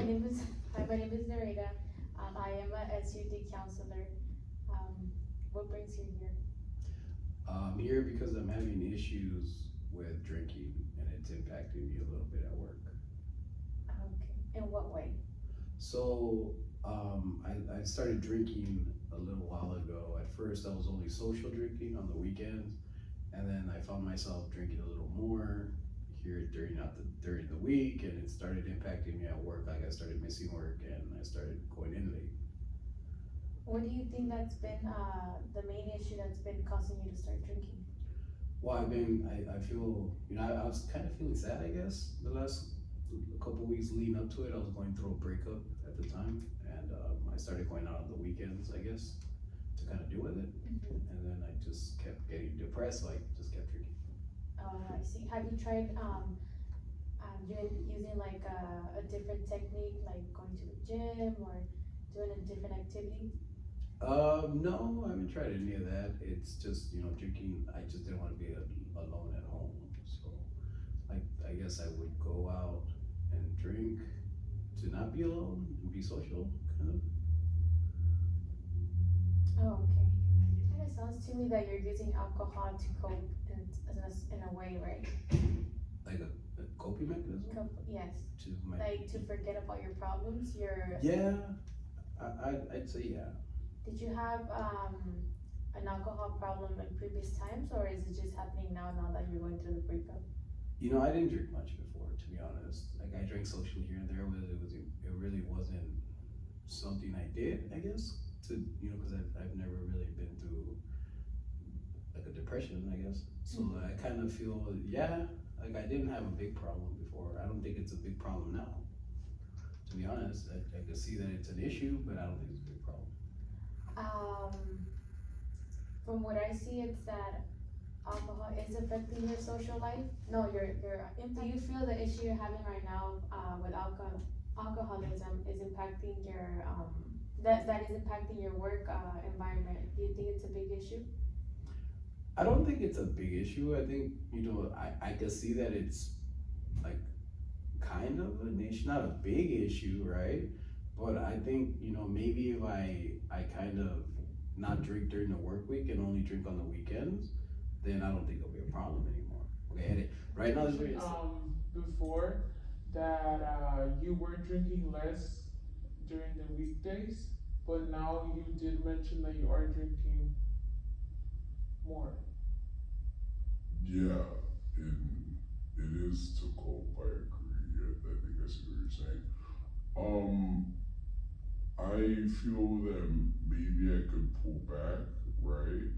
my name is Narita. I am a SUD counselor. What brings you here? I'm here because I'm having issues with drinking and it's impacting me a little bit at work. Okay. In what way? So, I started drinking a little while ago. At first, I was only social drinking on the weekends, and then I found myself drinking a little more here during the week, and it started impacting me at work. Like I started missing work, and I started going in late. What do you think that's been the main issue that's been causing you to start drinking? Well, I feel, I was kind of feeling sad, I guess, the last couple weeks leading up to it. I was going through a breakup at the time, and I started going out on the weekends, I guess, to kind of deal with it. Mm-hmm. And then I just kept getting depressed, so I just kept drinking. Oh, I see. Have you tried using like a different technique, like going to the gym or doing a different activity? No, I haven't tried any of that. It's just, drinking, I just didn't want to be alone at home. So I guess I would go out and drink to not be alone and be social, kind of. Oh, okay. It kind of sounds to me that you're using alcohol to cope in a way, right? Like a coping mechanism? Yes. To Like to forget about your problems, Yeah, I'd say yeah. Did you have an alcohol problem in previous times, or is it just happening now that you're going through the breakup? I didn't drink much before, to be honest. Like I drank socially here and there, but it really wasn't something I did, I guess. Because I've never really been through like a depression, I guess. So I kind of feel, like I didn't have a big problem before. I don't think it's a big problem now. To be honest, I can see that it's an issue, but I don't think it's a big problem. From what I see, it's that alcohol is affecting your social life. No, do you feel the issue you're having right now with alcoholism is impacting your that is impacting your work environment? Do you think it's a big issue? I don't think it's a big issue. I think, I can see that it's like kind of an issue, not a big issue, right? But I think, maybe if I kind of not drink during the work week and only drink on the weekends, then I don't think it'll be a problem anymore. Okay, right now, before that, you were drinking less during the weekdays, but now you did mention that you are drinking more. Yeah, it is to cope. I agree. I think I see what you're saying. I feel that maybe I could pull back, right?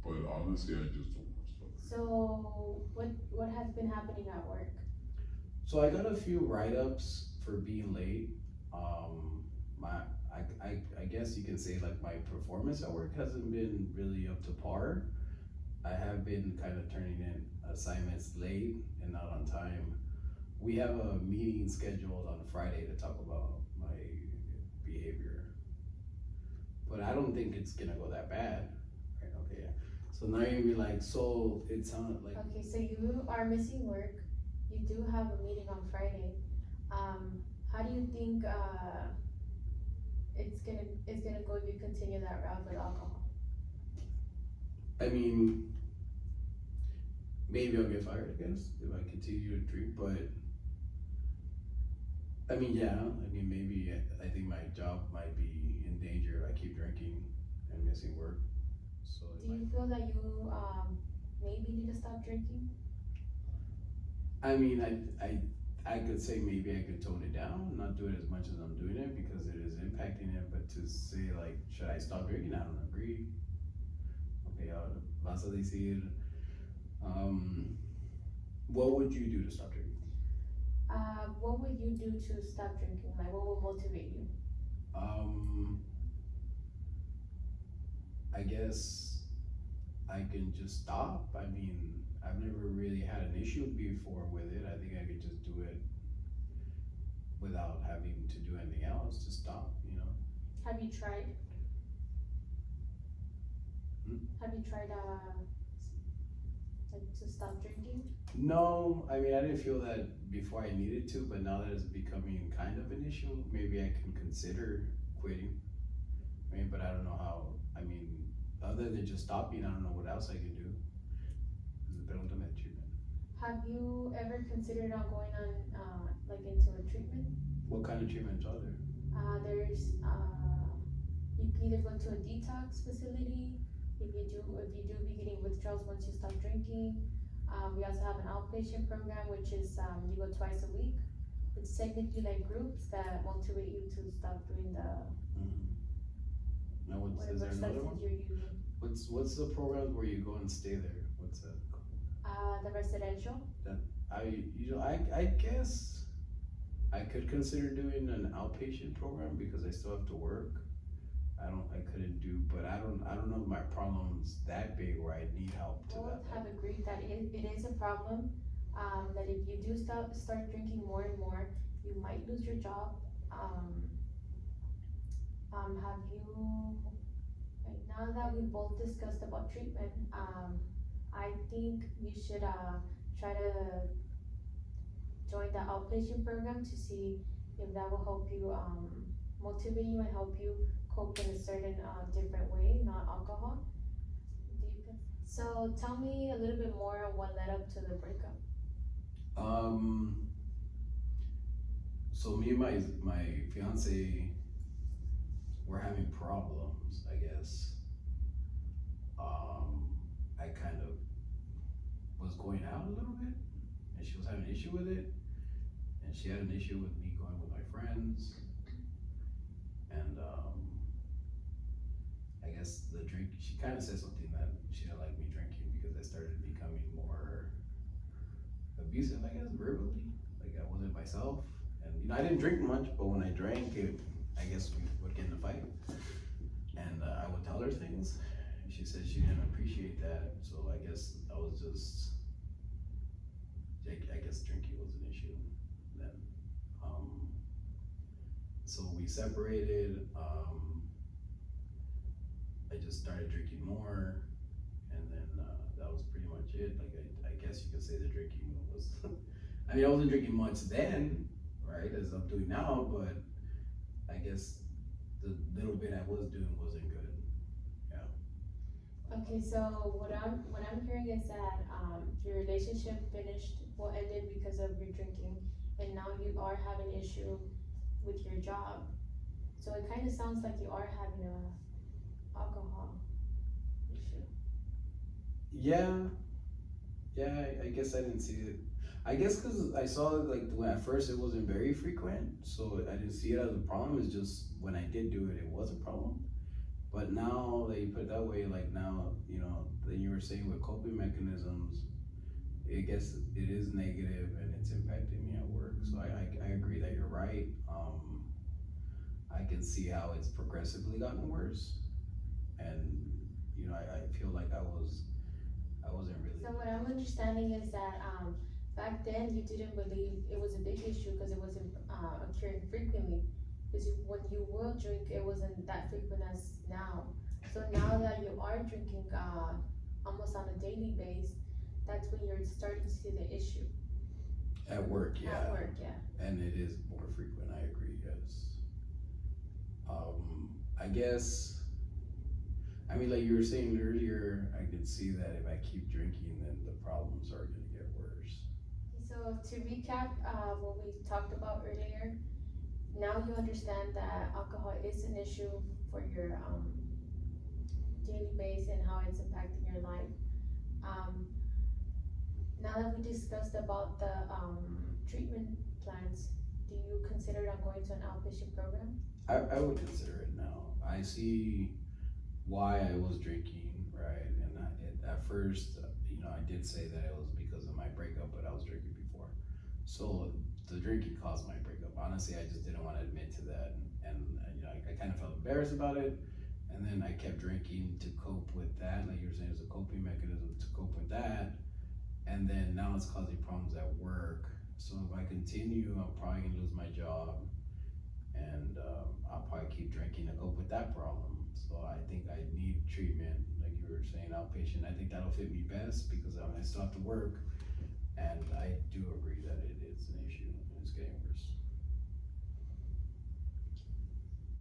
But honestly, I just don't want to stop. So what has been happening at work? So I got a few write-ups for being late. I guess you can say like my performance at work hasn't been really up to par. I have been kind of turning in assignments late and not on time. We have a meeting scheduled on Friday to talk about my behavior, but I don't think it's gonna go that bad. Right? Okay. Yeah. So now you're gonna be like, so it sounded like. Okay, so you are missing work. You do have a meeting on Friday. How do you think it's gonna go if you continue that route with alcohol? I mean, maybe I'll get fired, I guess, if I continue to drink, but I mean, maybe I think my job might be in danger if I keep drinking and missing work. So do you feel that you maybe need to stop drinking? I mean, I could say maybe I could tone it down, not do it as much as I'm doing it because it is impacting it, but to say like, should I stop drinking? I don't agree. Okay, vas a decir, what would you do to stop drinking? What would you do to stop drinking? Like, what will motivate you? I guess I can just stop. I mean, I've never really had an issue before with it. I think I could just do it without having to do anything else to stop, Have you tried? Have you tried like to stop drinking? No, I mean, I didn't feel that before I needed to, but now that it's becoming kind of an issue, maybe I can consider quitting. I mean, but I don't know how, I mean, other than just stopping, I don't know what else I can do. Pero no me treatment. Have you ever considered on going on, like into a treatment? What kind of treatments are there? There's, you can either go to a detox facility, if you do be getting withdrawals once you stop drinking. We also have an outpatient program, which is, you go twice a week. It's technically like groups that motivate you to stop doing the, Now, is there whatever another one? substance you're using. What's the programs where you go and stay there? What's that called? The residential, I guess I could consider doing an outpatient program because I still have to work. I couldn't do, but I don't know if my problem's that big where I need help to both that. have agreed that it is a problem, that if you do start drinking more and more, you might lose your job. Have you, like, now that we both discussed about treatment, I think you should, try to join the outpatient program to see if that will help you, motivate you and help you cope in a certain, different way, not alcohol. So tell me a little bit more on what led up to the breakup. So me and my fiance were having problems, I guess. I kind of was going out a little bit, and she was having an issue with it, and she had an issue with me going with my friends, and I guess the drink, she kind of said something that she didn't like me drinking because I started becoming more abusive, I guess, verbally, like I wasn't myself, and I didn't drink much, but when I drank, I guess we would get in a fight, and I would tell her things. She said she didn't appreciate that, so I guess I was just, I guess drinking was an issue then. So we separated, I just started drinking more, and then that was pretty much it. Like I guess you could say the drinking was, I mean I wasn't drinking much then, right, as I'm doing now, but I guess the little bit I was doing wasn't good. Okay, so what I'm hearing is that, your relationship ended because of your drinking, and now you are having an issue with your job. So it kind of sounds like you are having a alcohol issue. Yeah, I guess I didn't see it. I guess because I saw it like when at first it wasn't very frequent, so I didn't see it as a problem. It's just when I did do it, it was a problem. But now that you put it that way, like now, then you were saying with coping mechanisms, I guess it is negative and it's impacting me at work. So I agree that you're right. I can see how it's progressively gotten worse, and I feel like I wasn't really. So what I'm understanding is that, back then you didn't believe it was a big issue because it wasn't, occurring frequently. Because when you will drink, it wasn't that frequent as now. So now that you are drinking, almost on a daily basis, that's when you're starting to see the issue. At work, yeah. At work, yeah. And it is more frequent, I agree, yes. I guess, I mean, like you were saying earlier, I could see that if I keep drinking, then the problems are gonna get worse. So to recap, what we talked about earlier, now you understand that alcohol is an issue for your, daily basis and how it's impacting your life. Now that we discussed about the, treatment plans, do you consider on going to an outpatient program? I would consider it now. I see why I was drinking, right? And at first, I did say that it was because of my breakup, but I was drinking before. So the drinking caused my breakup. Honestly, I just didn't want to admit to that, and I kind of felt embarrassed about it. And then I kept drinking to cope with that, like you were saying, it's a coping mechanism to cope with that. And then now it's causing problems at work. So if I continue, I'm probably gonna lose my job, and I'll probably keep drinking to cope with that problem. So I think I need treatment, like you were saying, outpatient. I think that'll fit me best because I still have to work, and I do agree that it is an issue and it's getting worse.